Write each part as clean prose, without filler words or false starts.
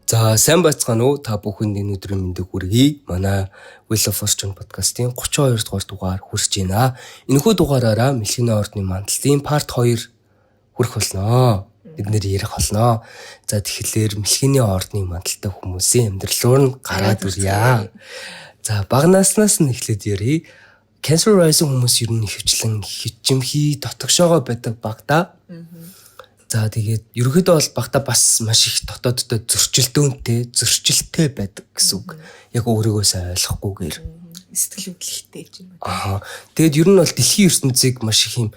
За сайн байцгаана уу? Та бүхэнд энэ өдрийн мэндийг хүргэе. Манай Wheel of Fortune подкастын 32 дугаар дугаар хүрч байна. Энэхүү дугаараараа Мэлхиний ордны мандалтын part 2 хүрэх болно. Бид нэр ярих болно. За тэгэхээр Мэлхиний ордны мандалтай хүмүүсийн амьдрал руу гараад ирье. За бага наснаас нь эхлээд ярий. Cancer Rising хүмүүс ер нь хөвчлэн хичимхий дотгошоогоо байдаг багта. За тэгээд ерөөдөө бол багта бас маш их дотооддоо зөрчилтэй байдаг гэсэн үг. Яг өөрийгөө сайн ойлгохгүйгээр сэтгэл хөдлөлттэй гэж юм. Тэгээд ер нь бол дэлхийн ертөнцийг маш их юм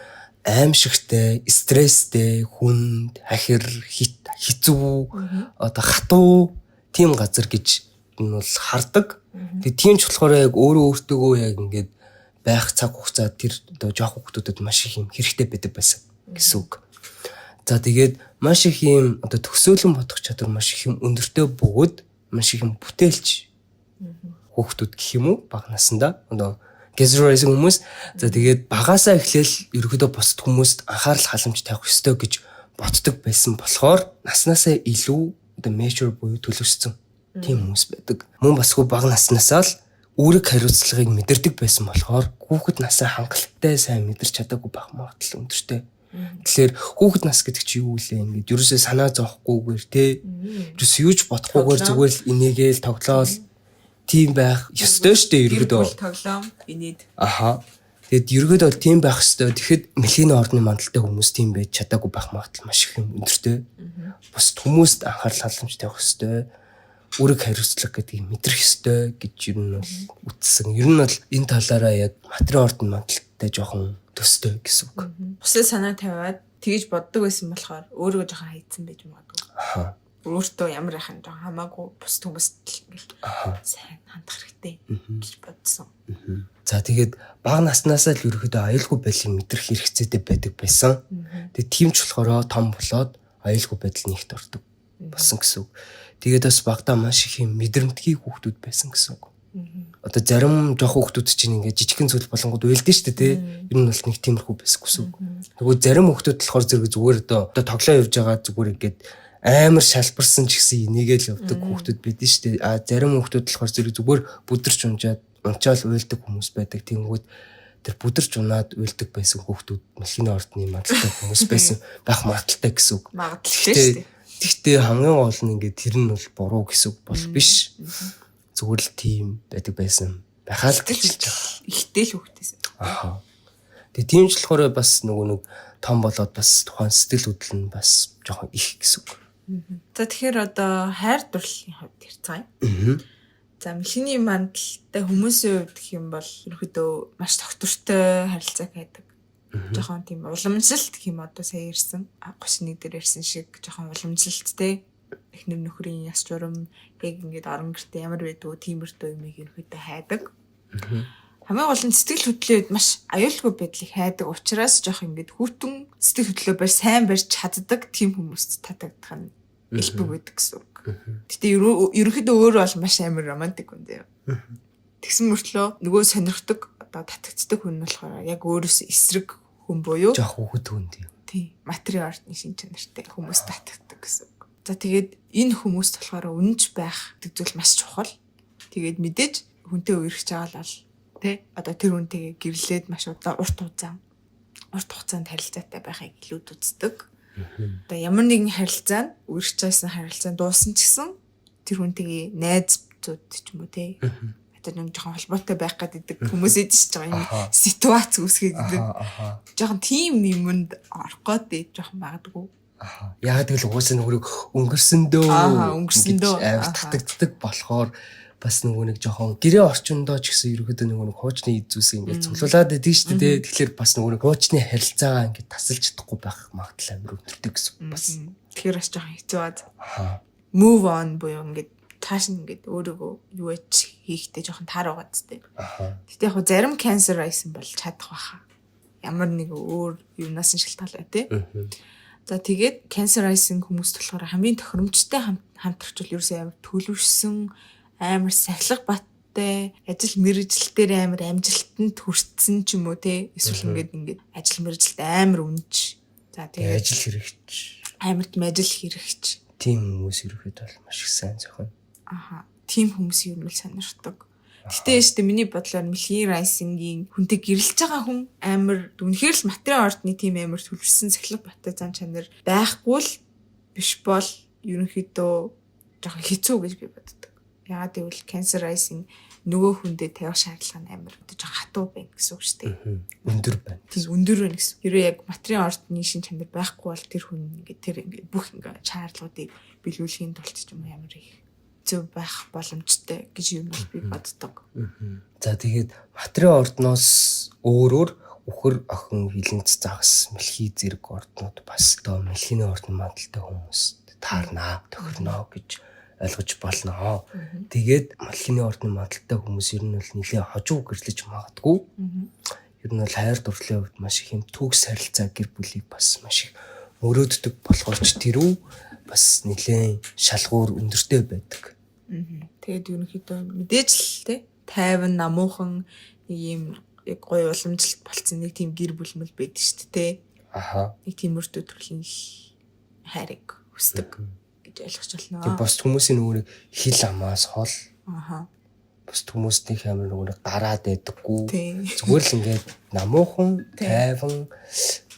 аимшигтай, стресстэй, хүнд, хахир, хэцүү, одоо хатуу тийм газар гэж энэ бол хардаг. Тэгээд тийм ч болохоор яг өөртөөгөө яг ингээд байх цаг хугацаа тэр одоо жоох хүмүүстэд маш их юм хэрэгтэй байдаг байсан гэсэн үг. За тэгээд маш их юм одоо төгсөөлөн бодох чадвар маш их юм өндөртэй бөгөөд маш их юм бүтээлч хүүхдүүд гэх юм уу бага насандаа одоо Cancer Rising хүмүүс за тэгээд багасаа эхлээл ерөөдөө бусд хүмүүст анхаарал халамж тавих ёстой гэж боддог байсан болохоор наснаасаа илүү одоо mature буюу төлөвшсөн тийм хүмүүс байдаг. Мөн бас хөө бага наснаасаа л үүрэг хариуцлагыг мэдэрдэг байсан болохоор хүүхэд насаа хангалттай сайн мэдэрч чадаагүй байх магадлал өндөртэй. Тэгэхээр хүүхэд нас гэдэг чи юу вэ? Ингээд ерөөсөө санаа зовхгүйгээр те ерөөсөө юуж бодохгүйгээр зүгээр л инээгээл тоглоол тийм байх ёстой штэ ерөөдөө. Тоглоом инээд. Тэгэд ерөөдөө бол тийм байх ёстой. Тэгэхэд Мэлхиний ордны мандалтай хүмүүс тийм байж чадаагүй байх магадлал маш их юм өндөртэй. Бус хүмүүст анхаарал халамж тавих ёстой. Үүрэг хариуцлага гэдгийг мэдрэх ёстой гэж ер нь бол үтсэн. Ер нь бол энэ талаараа яг материал ордны мандалтай жоохон төстэй гэсэн үг. Бусад санаа тавиад тэгж боддог байсан болохоор өөрөө жоохон хайцсан байж магадгүй. Өөртөө ямар яхан жоохон хамаагүй бус хүмүүст ингээл сайн хандах хэрэгтэй гэж бодсон. За тэгээд бага наснаасаа л ерөөдөө аюулгүй байдлыг мэдрэх хэрэгцээтэй байдаг байсан. Тэгээд тийм ч болохоор том болоод аюулгүй байдал нэгт ордог болсон гэсэн үг. Тэгээд бас багтаа маш их юм мэдрэмтгий хүүхдүүд байсан гэсэн үг. Одоо зарим жоох хүүхдүүд чинь ингээд жижигхэн зүйл болонгод уйлдэн штэ тий. Ер нь бол нэг тиймэрхүү байсан гэсэн үг. Нөгөө зарим хүүхдүүд болохоор зүгээр одоо тоглоо явж байгаа зүгээр ингээд амар шалбарсан ч гэсэн энийгээл явдаг хүүхдүүд байдэн штэ. Зарим хүүхдүүд болохоор зүгээр бүдэрч унчаал уйлдаг хүмүүс байдаг. Тэнгүүд тэр бүдэрч унаад уйлдаг байсан хүүхдүүд Мэлхиний ордны мандалтай хүмүүс байсан байх магадaltaй гэсэн үг. Магадaltaй штэ. Гэхдээ хамгийн гол нь ингээд тэр нь бол буруу гэсэн үг бол биш. Зүгээр л тийм байдаг байсан. Байхаа л гэж хэлж байгаа. Ихтэй л хөвгтэйсэн. Тэгээ тийм ч болохоор бас нэг том болоод бас тухайн сэтгэл хөдлөл нь бас жоохон их гэсэн үг. За тэгэхээр одоо хайр дурлалын хувьд ярьцгаая. За Мэлхиний мандалтай хүмүүсийн хувьд гэх юм бол ерөөдөө маш тогтвортой харилцааг хайдаг. Жохон тийм уламжлалт гэх юм одоо сая ярьсан. 31 дээр ярьсан шиг жохон уламжлалттэй эхнэр нөхрийн яс журам яг ингээд орон гэртээ ямар байдгүй тиймэрхүү юмыг ерөөдөө хайдаг. Хамгийн гол нь сэтгэл хөдлөлөд маш аюулгүй байдлыг хайдаг учраас жоох ингээд хүүтэн сэтгэл хөдлөлөө барь сайн барьж чаддаг тийм хүмүүст татагдах нь илбэг байдаг гэсэн үг. Гэтэ ерөнхийдөө өөрөө бол маш амар романтик хүн дээ. Тэгсэн мөртлөө нөгөө сонирхдаг одоо татагддаг хүн нь болохоор яг өөрөөс эсрэг хүн буюу жоох хүүхэд хүн тийм материал артны шин чанартай хүмүүс татагддаг гэсэн үг. За тэгээд энэ хүмүүс болохоор үнэнч байх гэдэг зүйл маш чухал. Тэгээд мэдээж хүнтэй үерхэж байгаа л тий одоо тэр хүнтэйгээ гэрлээд маш урт хугацаанд харилцаатай байхыг илүүд үздэг. Одоо ямар нэгэн харилцаа нь үерхэж байсан харилцаа дууссан ч гэсэн тэр хүнтэйгээ найз зүүд ч юм уу тий нэг жоохон холбоотой байх гэдэг хүмүүс идэж байгаа юм ситуац үүсгээд жоохон тийм юмд орох гээд жоохон магадгүй. Яг тэгэл угаасаа нүрийг өнгөрсөндөө татагддаг болохоор бас нэг жоохон гэрээ орчиндоо ч гэсэн ерөөдөө нэг хуучны эзүүс ингээд цуглуулад байдаг шүү дээ. Тэгэхээр бас нэг хуучны харилцаагаа ингээд тасалж чадахгүй байх магадлал амар өндөртэй гэсэн бас. Тэгэхээр бас жоохон хэцүү баад. Move on буюу ингээд тааш ингээд өөрийгөө юу ч хийхдээ жоохон таараагаад зү. Гэтэ яг зарим Cancer Rising бол чадах байхаа. Ямар нэг өөр юунаас нь шалтгаалаа тий. За тэгээд Cancer Rising хүмүүст болохоор хамгийн тохиромжтой хамтрагч бол ерөөсөө амар төлөвшсөн, амар сахилга баттай, ажил мэргэжилтээр амар амжилтанд хүрсэн ч юм уу тий. Эсвэл ингээд ажил мэргэжилт амар үнэж. За тэгээд ажил хэрэгч. Амарт ажил хэрэгч. Тийм хүмүүс ерөөхдөө бол маш их сайн зохино. Аха. Тим хүмүүсийг юу л сонирхдаг. Гэтэ шүү дээ миний бодлоор Мэлхий Райсингийн хүнтэй гэрэлж байгаа хүн амар үнэхээр л материал ортны тим амар төлөвлөсөн цахилгаан баттай зан чанар байхгүй л биш бол ерөнхийдөө жоохон хэцүү гэж би боддог. Яагаад гэвэл Cancer Rising нөгөө хүндээ тавих шаардлага нь амар жоохон хатуу байна гэсэн үг шүү дээ. Өндөр байна. Тийм өндөр байна гэсэн. Ерөө яг материал ортны шин чанар байхгүй бол тэр хүн ингээд бүх ингээд шаардлагуудыг биелүүлэхийн тулд ч юм уу ямар их зөв байх боломжтой гэж юм бол би боддог. За тэгээд материал ордноос өөрөөр үхэр охин хилэнц загас мэлхий зэрэг орднууд бас одоо мэлхийний ордны мандалтай хүмүүс таарнаа тохирноо гэж ойлгож болно. Тэгээд мэлхийний ордны мандалтай хүмүүс ер нь бол нэлээд хожуу гэрлэж магадгүй. Ер нь бол хайр дурлалын хувьд маш их юм төгс харилцаа гэр бүлийг бас маш их мөрөөддөг болохоор ч тэрүү бас нэлээд шалгуур өндөртэй байдаг. Тэгээд ерөнхийдөө мэдээж л те тайван намуухан нэг юм яг гоё уламжлалт болцсон нэг тийм гэр бүл байдаг шүү дээ. Аха. Нэг тийм мөртөө төрлийн хайрыг хүсдэг гэж ойлгож байна. Тэгээд бос хүмүүсийн нөгөө хил амаас хол. Аха. Бос хүмүүстийн амар нөгөө гараад байдаггүй. Тийм. Зүгээр л ингээд намуухан, тайван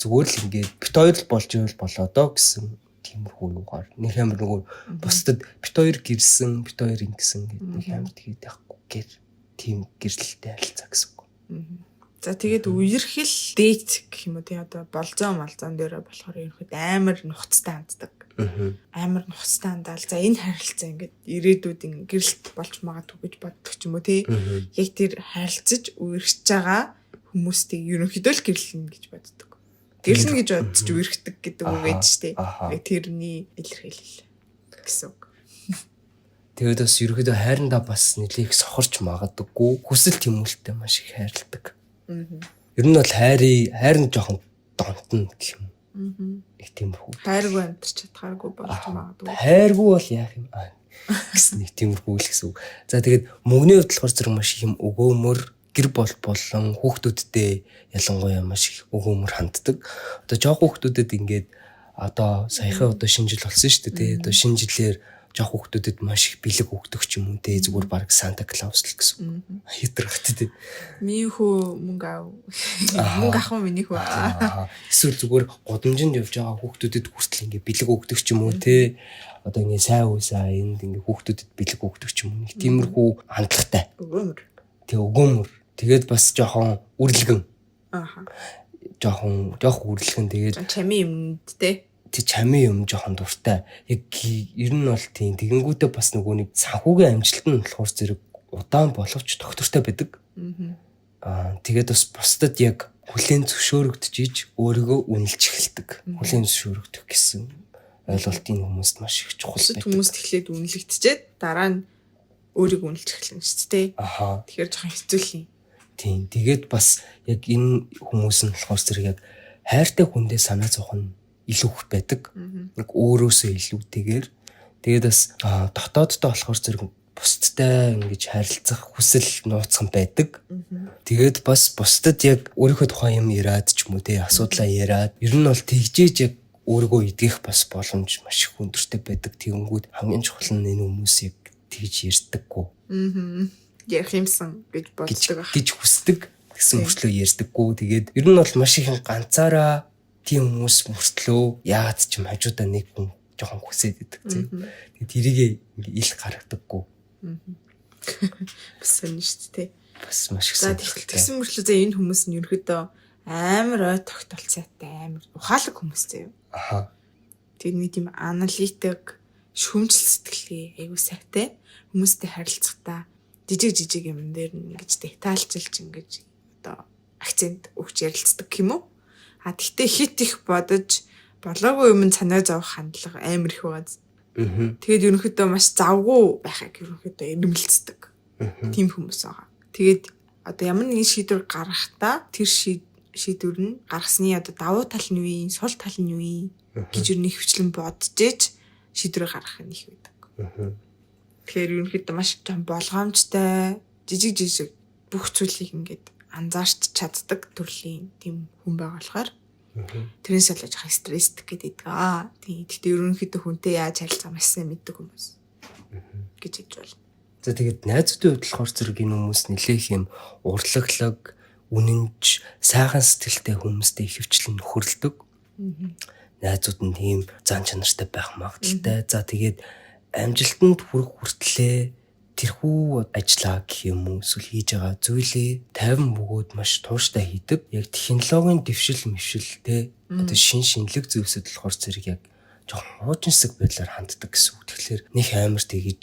зүгээр л ингээд бит хоёр л болж ивэл болоодоо гэсэн тиймэрхүү юугаар нэг амар нөгөө бусдад бит хоёр гэрсэн, бит хоёр ингэсэн гэдэг нэг амар тэгээд яахгүй гэр тийм гэрлэлтэй харилцаа гэсэн үг. За тэгээд үерхэл дээт гэх юм уу тий одоо болзоо малзаан дээр болохоор ерөнхийдөө амар нухацтай ханддаг. Амар нухацтай хандаал. За энэ харилцаа ингээд ирээдүйд ингээд гэрэлт болж магадгүй гэж боддог ч юм уу тий. Яг тэр харилцаж үерхэж байгаа хүмүүстэй ерөнхийдөө л гэрлэн гэж боддог. Гэрлэн гэж бодож үерхдэг гэдэг үг байж тээ. Тэрний илэрхийлэл гэсэн үг. Тэгээд бас ерөөдөө хайрандаа бас нэлээх сохорч магадгүй хүсэл тэмүүлэлтэй маш их хайрладаг. Ер нь бол хайрын жоохон донтно гэх юм. Их тиймэрхүү. Хайргүй амтарч чадхааргүй болж магадгүй. Хайргүй бол яах юм гэсэн нэг тиймэрхүү л гэсэн үг. За тэгээд мөнгөний хувьд болохоор зэрэг маш их юм өгөөмөр гэр болон хүүхдүүдтэй ялангуяа маш их өгөөмөр ханддаг. Одоо жоох хүүхдүүдэд ингээд одоо саяхан одоо шинэ жил болсон шүү дээ. Одоо шинэ жилээр жоох хүүхдүүдэд маш их бэлэг өгдөг ч юм уу те зүгээр баг Санта Клаус л гэсэн. Хитрахт те. Миний хөө мөнгө аав. Мөнгө ах уу миний хөө. Эсвэл зүгээр годамжинд явж байгаа хүүхдүүдэд хүртэл ингээд бэлэг өгдөг ч юм уу те. Одоо ингээд сайн уусаа энд ингээд хүүхдүүдэд бэлэг өгдөг ч юм уу. Нэг тиймэрхүү хандлагатай. Өгөөмөр. Тэг өгөөмөр. Тэгээд бас жоохон үрлэгэн. Аха. Жоох үрлэгэн тэгээд чамийн юмд те. Тэг чамийн юм жоохон дуртай. Яг ер нь бол тийм тэгэнгүүтээ бас нөгөө нэг санхүүгийн амжилт нь болохоор зэрэг удаан боловч доктортой байдаг. Тэгээд бас бусдад яг хүлээн зөвшөөрөгдөж өөрийгөө үнэлж эхэлдэг. Хүлээн зөвшөөрөгдөх гэсэн ойлголтын хүмүүст маш их чухал байдаг. Хүмүүст эхлээд үнэлэгдчихэд дараа нь өөрийгөө үнэлж эхэлнэ шүү дээ. Тэгэхээр жоохон хэцүү л юм. Тийм. Тэгээд бас яг энэ хүмүүс нь болохоор зэрэг яг хайртай хүндээ санаа зовх нь илүү их байдаг. Нэг өөрөөсөө илүүтэйгээр. Тэгээд бас дотооддоо болохоор зэрэг бусдтай ингэж харилцах хүсэл нууцхан байдаг. Тэгээд бас бусдад яг өөрийнхөө тухайн юм яриад ч юм уу те асуудлаа яриад ер нь бол тэгжээж яг өөрийгөө эдгэх бас боломж маш их өндөртэй байдаг. Тэгэнгүүт хамгийн чухал нь энэ хүмүүсийг тэгж ярьдаггүй. Ярих юмсан гэж боддог гэж хүсдэг гэсэн мөрчлөө ярьдаггүй. Тэгээд ер нь бол маш их ганцаараа тийм хүмүүс мөртлөө яагаад ч юм хажуудаа нэг хүн жоохон хүсээд идэг тийм. Тэгээд тэрийгээ ил гаргадаггүй. Бас сонь шүү дээ. Бас маш их сонь. Тэгсэн мөрчлөө за энэ хүмүүс нь ерөөдөө амар ой тогтолцоотой амар ухаалаг хүмүүс заяа. Аха. Тэгээд нэг тийм аналитик шүүмжлэл сэтгэлгээ аягүй сайтай хүмүүстэй харилцахдаа жижиг юм дээр ингэж детальчилж ингэж одоо акцент өгч ярилцдаг юм уу? Гэхдээ хит их бодож болоогүй юм санаа зовох хандлага амар их байгаа. Тэгээд ерөнхийдөө маш завгүй байхыг ерөнхийдөө эрмэлцдэг. Тийм хүмүүс байгаа. Тэгээд одоо ямар нэгэн шийдвэр гаргахдаа тэр шийдвэр нь гаргасны одоо давуу тал нь юу, сул тал нь юу гэж ер нь хвчлэн бодож ээж шийдвэр гаргах нь их байдаг. Тэгэхээр ерөнхийдөө маш том болгоомжтой жижиг бүх зүйлийг ингээд анзаарч чаддаг төрлийн тийм хүн байгаа болохоор Тэрнээс болоод жоохон стресстэй гэдэг. Тийм. Гэтэ ерөнхийдөө хүнтэй яаж харилцаа маш сайн мэддэг хүмүүс. Гэж хэлж байна. За тэгээд найзуудын хувьд болохоор зэрэг энэ хүмүүс нэлээх юм урлаглаг, үнэнч, сайхан сэтгэлтэй хүмүүстэй ихэвчлэн нөхөрлөдөг. Найзууд нь тийм зан чанартай байх магадaltaй. За тэгээд амжилтанд хүрэх хүртлээр тэрхүү ажиллаа гэх юм уу эсвэл хийж байгаа зүйлээ 50 бөгөөд маш тууштай хийдэг. Яг технологийн дэвшил мэвшилтэй одоо шинэлэг зүйлсэд болохоор зэрэг яг жоохон хуучинсаг байдлаар ханддаг гэсэн үг. Тэгэхээр нэг амар тэгэж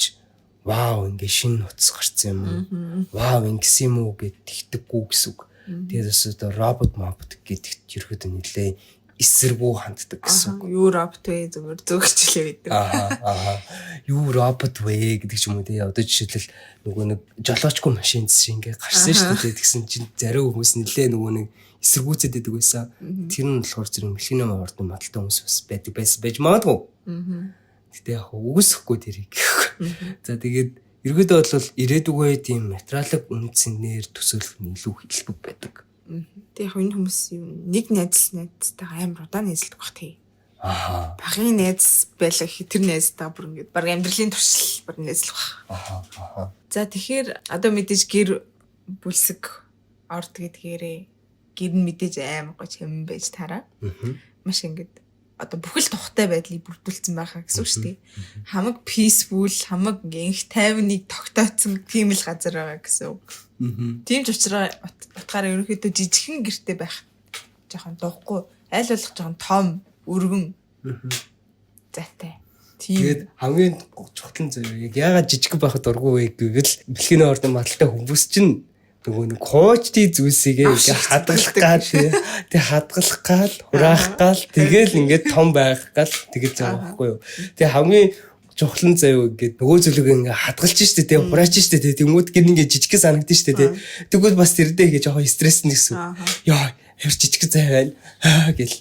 вау ингээ шинэ нуц гарсан юм уу? Вау ингэсэн юм уу гэд тэгдэггүй гэсэн үг. Тэгээд одоо робот гэдэгт ерөөдөө нэлээ эсэргүү ханддаг гэсэн үг. Юу робот вэ зүгээр зүгчлээ байдаг. Юу робот вэ гэдэг ч юм уу тий. Одоо жишээлбэл нөгөө нэг жолоочгүй машин шиг ингээ гарсан шүү дээ. Тэгсэн чинь зарим хүмүүс нэлээ нөгөө нэг эсэргүүцэд байдаг байсан. Тэр нь болохоор зэрэг мэлхинэ ордон маталтай хүмүүс бас байдаг байж магадгүй. Гэтэ яг үгүйсэхгүй тэрийг. За тэгээд ерөөдөө бол ирээдүгөө тийм материалын үндсээр төсөөлөх нь илүү хэлбэг байдаг. Тэг яг энэ хүмүүс нэг найзтайгаа амар удаан найзлдаг бах тий. Багын найз байлаа гэхэд тэр найзтайгаа бүр ингээд баг амьдралын туршил бүр найзлах бах. За тэгэхээр одоо мэдээж гэр бүлсэг орд гэдгээрээ гэр нь мэдээж амар гоё чим байж тараа. Маш ингээд одоо бүхэл тухтай байдлыг бүрдүүлсэн байхаа гэсэн үг шүү дээ. Хамаг peaceful, хамаг инх тайвныг тогтооцсон тийм л газар байгаа гэсэн үг. Тийм ч утгаараа ерөнхийдөө жижигхэн гэрте байх жоохон дуухгүй, аль болох жоохон том, өргөн зайтай. Тэгээд хамгийн чухал нь заяа яг яагаад жижиг байхад дургүй вэ гэвэл бэлхний ордон маталтай хүмүүс чинь нөгөө нэг хуучдын зүйлсийг ингээ хадгалах гал тий хадгалах гал хураах гал тэгэл ингээд том байх гал тэгэж байгаа байхгүй юу. Тэгээ хамгийн чухал нь заяа ингээд нөгөө зүйлийг ингээ хадгалж штэ тий хураач штэ тий тэнгууд гэр ингээ жижигхэн санагдаж штэ тий тэгвэл бас тэрдээ ингээ жоохон стресс нэгсэн. Яа хэр жижиг зай байна гэл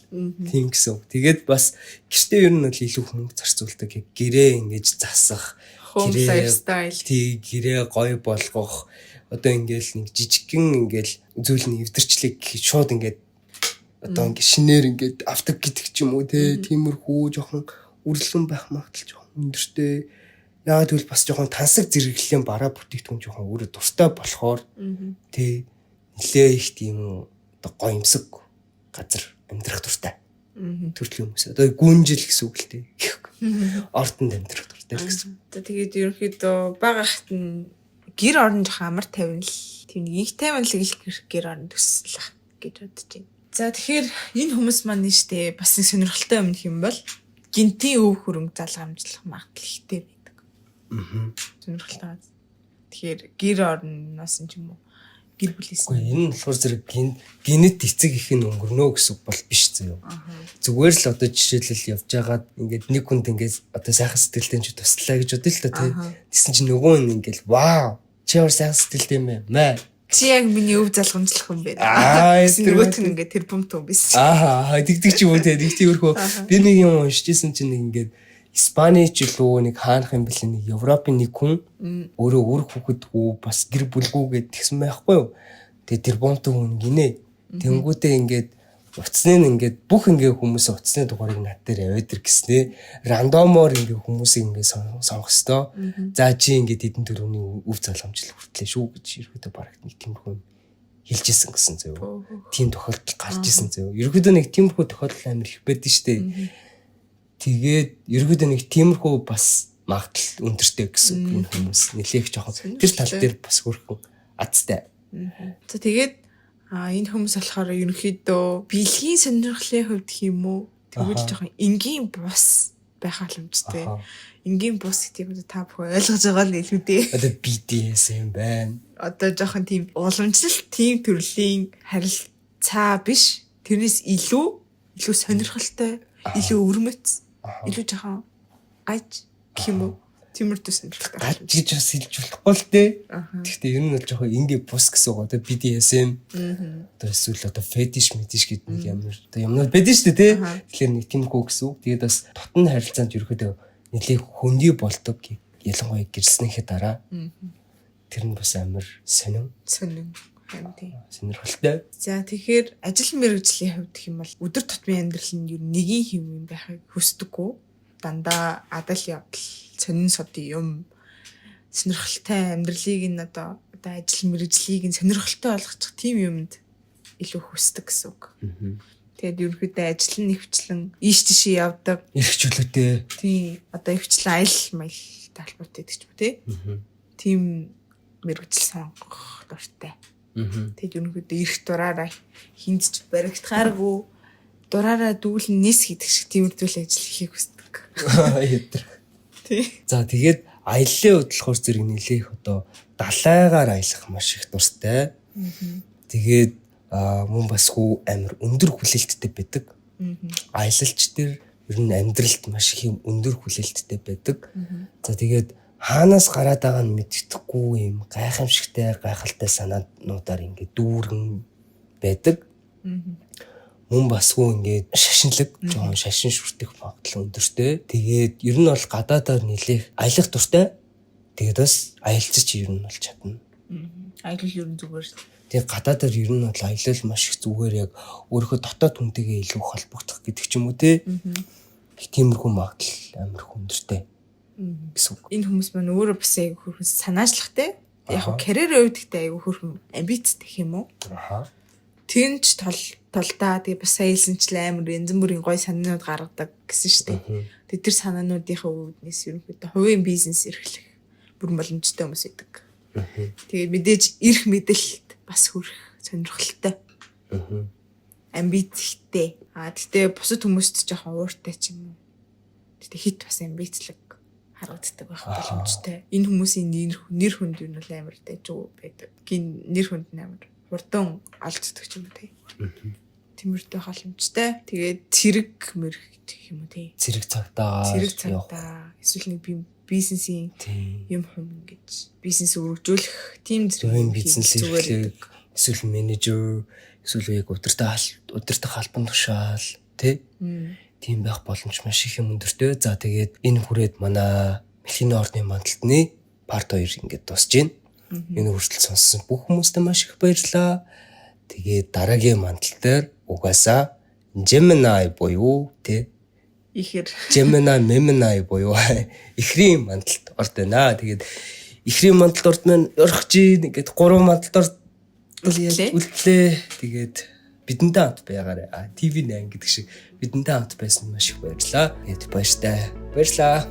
тийм гэсэн. Тэгээд бас гэртээ ер нь бол илүү хөнгө зарцуулдаг гэрээ ингэж засах home lifestyle тий гэрээ гоё болгох одоо ингээл нэг жижигхэн ингээл зүйл нь эвдэрчлэг шууд ингээд одоо ингээд шинээр ингээд автог гэдэг ч юм уу тиймэрхүү жоохон үрлэн байх магадлал жоохон өндөртэй. Яагаад гэвэл бас жоохон тансаг зэрэглэлийн бараа бүтээгдэхүүн жоохон өөрөө дуртай болохоор тий нилээ их тийм одоо гоёмсог газар амьдрах дуртай. Төрлийн хүмүүс одоо гүнжил гэсэн үг л тий. Ортонд амьдрах дуртай гэсэн. Тэгээд ерөнхийдөө багахт нь гэр орон жоо амар тавина л тийм нэг тавина л их гэр орон төслөх гэж бодож байна. За тэгэхээр энэ хүмүүс маань нэштэй бас нэг сонирхолтой юм хэм бол гинтийн өв хөрөнгө залгамжлах магадлал ихтэй байдаг. Сонирхолтой. Тэгэхээр гэр орноос нь ч юм уу гэр бүлээс. Энэ нь болохоор зэрэг генет эцэг их нь өнгөрнөө гэсэн бол биш зөө. Зүгээр л одоо жишээлбэл явж байгаад ингээд нэг хүнд ингээд одоо сайхан сэтгэлтэй ч туслаа гэж бодъё л та тий. Тэсэн чинь нөгөө нь ингээд вау чи өөр сайхан сэтгэлтэй юм байна. Чи яг миний өв залгамжлах юм байна. Нөгөөт нь ингээд тэр бомт юм биш. Тэгдэг ч юм уу тий. Тэгтийгөрхөө би нэг юм уншижсэн чинь нэг ингээд Испанич лөө нэг хаанах юм бэлээ нэг Европын нэг хүн өөрөө үр хүүхэдгүй бас гэр бүлгүйгээд тэгсэн байхгүй юу. Тэгээ тэр бомт хүн гинэ. Тэнгүүтээ ингээд уцсны нь ингээд бүх ингээ хүмүүсээ уцсны дугаарыг над дээр аваад ир гэснээ рандомоор ингээ хүмүүсийг ингээ сонгох хэвээр. За чи ингээ хэдэн төрөний өв залгамжлал хүртлээ шүү гэж ерөөдөө барагт нэг тиймэрхүү хэлжсэн гэсэн зөө. Тийм тохиолдол гарч исэн зөө. Ерөөдөө нэг тиймэрхүү тохиолдол амар их байдаг штэ. Тэгээд ерөөдөө нэг тиймэрхүү бас магадлал өндөртэй гэсэн энэ хүмүүс нэлээх жоохон тэр тал дээр бас хөрхөн азтай. За тэгээд энэ хүмүүс болохоор ерөнхийдөө бэлгийн сонирхлын хувьд юм уу тэгвэл жоохон энгийн бус байх боломжтой. Энгийн бус гэдэг нь та бүхэн ойлгож байгаа л илүү дээ. Одоо BDSM байна. Одоо жоохон тийм уламжлалт тийм төрлийн харилцаа биш. Тэрнээс илүү сонирхолтой, илүү өрмөц, илүү жоохон гайж гэх юм уу? Тиймэрхүү сонирхолтой. Гайж гэж бас хэлж болохгүй л дээ. Гэхдээ ер нь бол жоохон ингийн бус гэсэн үг. Одоо BDSM. Одоо эсвэл одоо fetish гэдэг нэг ямар одоо юмнууд байдаг шүү дээ, тий. Тэгэхээр нэг тиймхүү гэсэн үг. Тэгээд бас дотн харилцаанд ерөөдөө нэлээд хөндөй болдог. Ялангуяа гэрснийхээ дараа. Тэр нь бас амар сонин. Тийм. Сонирхолтой. За тэгэхээр ажил мэргэжлийн хувьд гэх юм бол өдөр тутмын амьдрал нь юу нэгийн хэв юм байхыг хүсдэггүй. Дандаа адал явдал, сонин содын юм, сонирхолтой амьдралыг нь одоо ажил мэргэжлийг нь сонирхолтой болгочих тийм юмд илүү хүсдэг гэсэн үг. Тэгээд ерөнхийдөө ажил нь нэвчлэн ийш тийшээ явдаг. Ирэх чөлөөтэй. Тийм. Одоо нэвчлэн аялал маялал талбарт гэдэг ч юм тий. Тийм мэргэжил сонгох дуртай. Тэгээд ерөнхийдөө ирэх дураараа хинтж баригдахааргүй дураараа дүүлэн нэс гэдэг шиг тиймэрдүүл ажил хийхийг хүсдэг. Тий. За тэгээд аяллаа хөдлөхөр зэрэг нэлээх одоо далайгаар аялах маш их дуртай. Тэгээд мөн бас хүү амар өндөр хүлээлттэй байдаг. Аялалч тэр ер нь амьдралд маш их юм өндөр хүлээлттэй байдаг. За тэгээд хаанаас гараад байгааг нь мэддэхгүй юм гайхамшигтай гайхалтай санаануудаар ингээд дүүрэн байдаг. Мөн бас хүү ингээд шашинлаг жоон шашин шүртэх магадлал өндөртэй. Тэгээд ер нь бол гадаадаар нэлээх аялах дуртай. Тэгээд бас аялцаж ер нь бол чадна. Аялал ер нь зүгээр. Тэгээд гадаадаар ер нь бол аялал маш их зүгээр яг өөрийнхөө дотоод хүнтэйгээ илүү холбогдох гэдэг ч юм уу те. Тиймэрхүү магадлал амар хүндэртэй. Гэсэн. Энэ хүмүүс маань өөрөө бас айгүй хөрхөн санаачлагтай. Яг нь карьерийн хувьд ихтэй айгүй хөрхөн амбицтай гэх юм уу? Тэнч толдаа тэгээ бас саялсанчлаа амар янз бүрийн гой санаанууд гаргадаг гэсэн шүү дээ. Тэр санаануудынхаа үүднээс ерөнхийдөө хувийн бизнес эрхлэх бүрэн боломжтой хүмүүс байдаг. Тэгээд мэдээж эрх мэдэлт бас хүрэх сонирхолтой. Амбицтай. Тэгтээ бусад хүмүүст жоохон ууртай ч юм уу. Тэгтээ хит бас амбицлаг харагддаг байх боломжтой. Энэ хүмүүсийн нэр хүнд юу нь амар дайжгүй байдаг. Гин нэр хүнд амар хурдан алддаг ч юм уу тий. Тиймэрхүү халамжтай. Тэгээд цэрэг мэрх гэх юм уу тий. Цэрэг цагтаа. Эсвэл нэг бизнесийн юм хүм гэж бизнес өргөжүүлэх тийм зэрэг бизнес эрхлэх эсвэл менежер эсвэл яг удирдах албан тушаал тий. Тийм байх боломж маш их юм өндөртэй. За тэгээд энэ хүрээд манай Мэлхийний орны мандалтны парт 2 ингээд дуусж байна. Энэ хүртэл сонссон бүх хүмүүстээ маш их баярлалаа. Тэгээд дараагийн мандал дээр угаасаа Gemini буюу тий Gemini Memini буюу ихрийн мандалд орд байна. Тэгээд ихрийн мандалд орд маань орох чинь ингээд 3 мандалд орд үлдлээ. Тэгээд бидэнтэй хамт байгаарай. TV8 гэдэг шиг бидэнтэй хамт байсан маш их баярлалаа. Тэгээд баяртай. Баяртай.